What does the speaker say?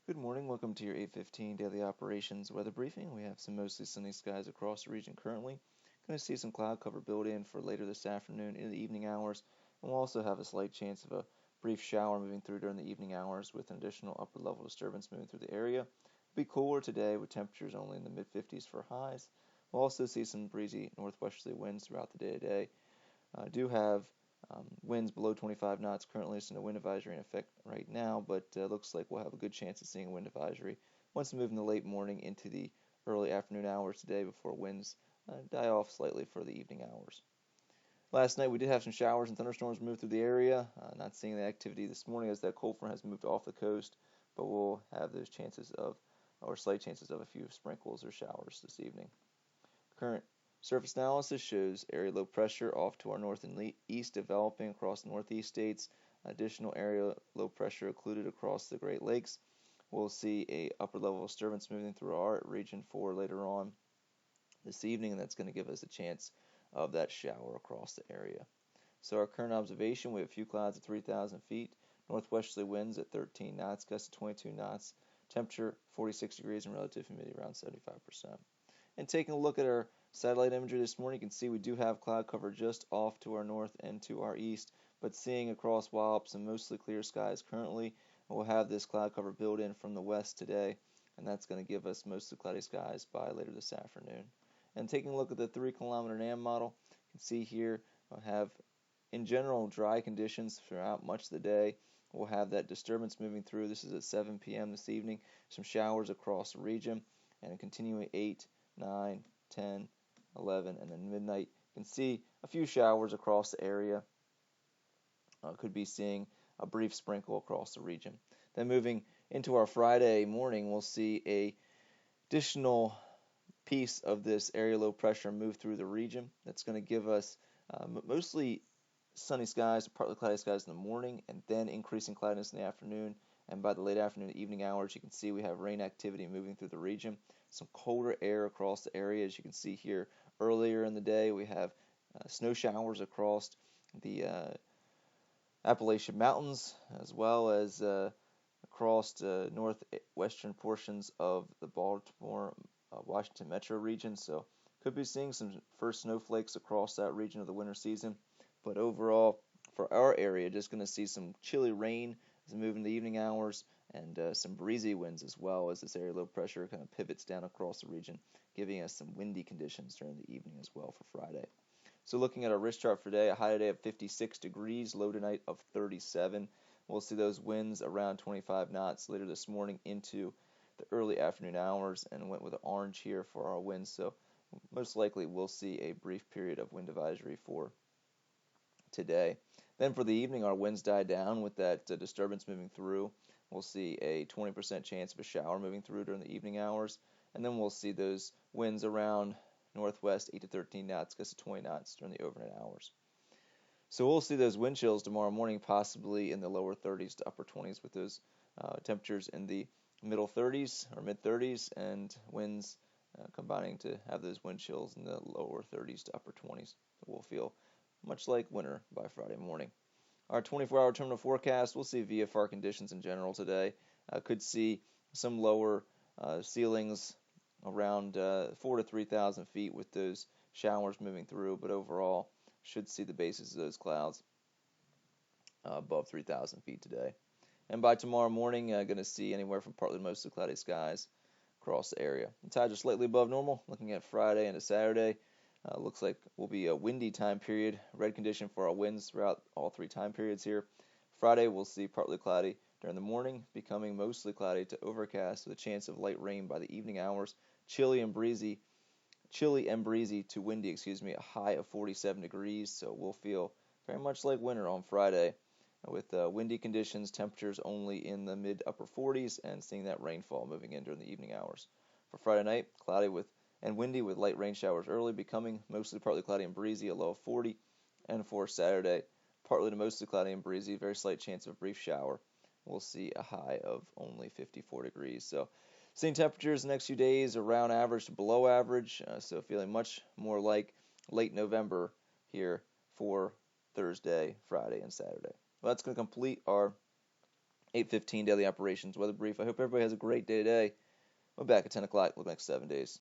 Good morning. Welcome to your 8:15 daily operations weather briefing. We have some mostly sunny skies across the region currently. Going to see some cloud cover build in for later this afternoon in the evening hours, and we'll also have a slight chance of a brief shower moving through during the evening hours with an additional upper level disturbance moving through the area. It'll be cooler today with temperatures only in the mid 50s for highs. We'll also see some breezy northwesterly winds throughout the day today. Do have winds below 25 knots currently, so no wind advisory in effect right now, but looks like we'll have a good chance of seeing a wind advisory once we move in the late morning into the early afternoon hours today before winds die off slightly for the evening hours. Last night we did have some showers and thunderstorms move through the area. Not seeing the activity this morning as that cold front has moved off the coast, but we'll have those chances of, or slight chances of, a few sprinkles or showers this evening. Current surface analysis shows area low pressure off to our north and east developing across the northeast states. Additional area low pressure occluded across the Great Lakes. We'll see a upper level disturbance moving through our region for later on this evening, and that's going to give us a chance of that shower across the area. So our current observation, we have a few clouds at 3,000 feet, northwesterly winds at 13 knots, gusts to 22 knots, temperature 46 degrees, and relative humidity around 75%. And taking a look at our satellite imagery this morning, you can see we do have cloud cover just off to our north and to our east, but seeing across Wallops some mostly clear skies currently. We'll have this cloud cover build in from the west today, and that's going to give us mostly cloudy skies by later this afternoon. And taking a look at the 3 kilometer NAM model, you can see here we'll have in general dry conditions throughout much of the day. We'll have that disturbance moving through. This is at 7 p.m. this evening. Some showers across the region, and continuing 8, 9, 10, 11, and then midnight. You can see a few showers across the area. Could be seeing a brief sprinkle across the region. Then moving into our Friday morning, we'll see a additional piece of this area low pressure move through the region. That's going to give us mostly sunny skies, partly cloudy skies in the morning, and then increasing cloudiness in the afternoon. And by the late afternoon and evening hours, you can see we have rain activity moving through the region. Some colder air across the area, as you can see here. Earlier in the day, we have snow showers across the Appalachian Mountains, as well as across northwestern portions of the Baltimore, Washington metro region. So could be seeing some first snowflakes across that region of the winter season. But overall, for our area, just going to see some chilly rain as we move in the evening hours, and some breezy winds as well as this area low pressure kind of pivots down across the region, giving us some windy conditions during the evening as well for Friday. So looking at our risk chart for today, a high today of 56 degrees, low tonight of 37. We'll see those winds around 25 knots later this morning into the early afternoon hours, and went with an orange here for our winds. So most likely we'll see a brief period of wind advisory for today. Then for the evening, our winds die down with that disturbance moving through. We'll see a 20% chance of a shower moving through during the evening hours, and then we'll see those winds around northwest 8 to 13 knots, gusts to 20 knots during the overnight hours. So we'll see those wind chills tomorrow morning, possibly in the lower 30s to upper 20s, with those temperatures in the middle 30s or mid 30s, and winds combining to have those wind chills in the lower 30s to upper 20s. So we'll feel much like winter by Friday morning. Our 24-hour terminal forecast, we'll see VFR conditions in general today. Could see some lower ceilings around 4,000 to 3,000 feet with those showers moving through, but overall should see the bases of those clouds above 3,000 feet today. And by tomorrow morning, going to see anywhere from partly to mostly cloudy skies across the area. The tides are slightly above normal. Looking at Friday into Saturday, looks like will be a windy time period. Red condition for our winds throughout all 3 time periods here. Friday we'll see partly cloudy during the morning, becoming mostly cloudy to overcast with a chance of light rain by the evening hours. Chilly and breezy to windy, a high of 47 degrees. So we'll feel very much like winter on Friday, with windy conditions, temperatures only in the mid-upper 40s, and seeing that rainfall moving in during the evening hours. For Friday night, cloudy and windy with light rain showers early, becoming mostly partly cloudy and breezy, a low of 40. And for Saturday, partly to mostly cloudy and breezy, very slight chance of a brief shower. We'll see a high of only 54 degrees. So seeing temperatures the next few days around average to below average, so feeling much more like late November here for Thursday, Friday, and Saturday. Well, that's going to complete our 8:15 daily operations weather brief. I hope everybody has a great day today. We'll be back at 10 o'clock for the next 7 days.